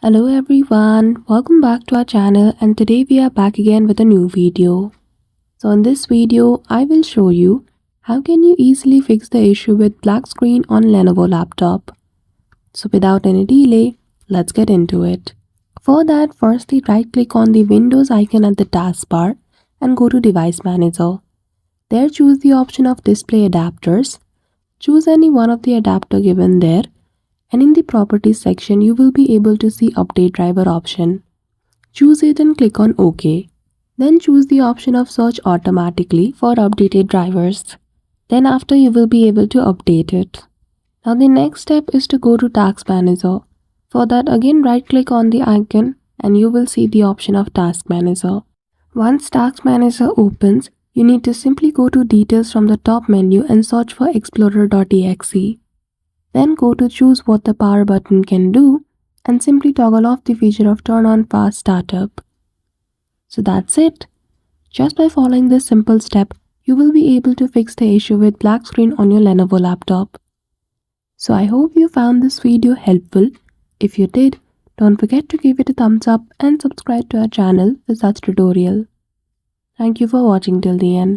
Hello everyone, welcome back to our channel, and today we are back again with a new video. So in this video, I will show you how can you easily fix the issue with black screen on Lenovo laptop. So without any delay, let's get into it. For that, firstly right click on the Windows icon at the taskbar and go to Device Manager. There choose the option of Display Adapters. Choose any one of the adapter given there. And in the Properties section, you will be able to see Update Driver option. Choose it and click on OK. Then choose the option of Search Automatically for updated drivers. Then after you will be able to update it. Now the next step is to go to Task Manager. For that again right click on the icon and you will see the option of Task Manager. Once Task Manager opens, you need to simply go to Details from the top menu and search for Explorer.exe. Then go to choose what the power button can do and simply toggle off the feature of turn on fast startup. So that's it. Just by following this simple step, you will be able to fix the issue with black screen on your Lenovo laptop. So I hope you found this video helpful. If you did, don't forget to give it a thumbs up and subscribe to our channel for such tutorial. Thank you for watching till the end.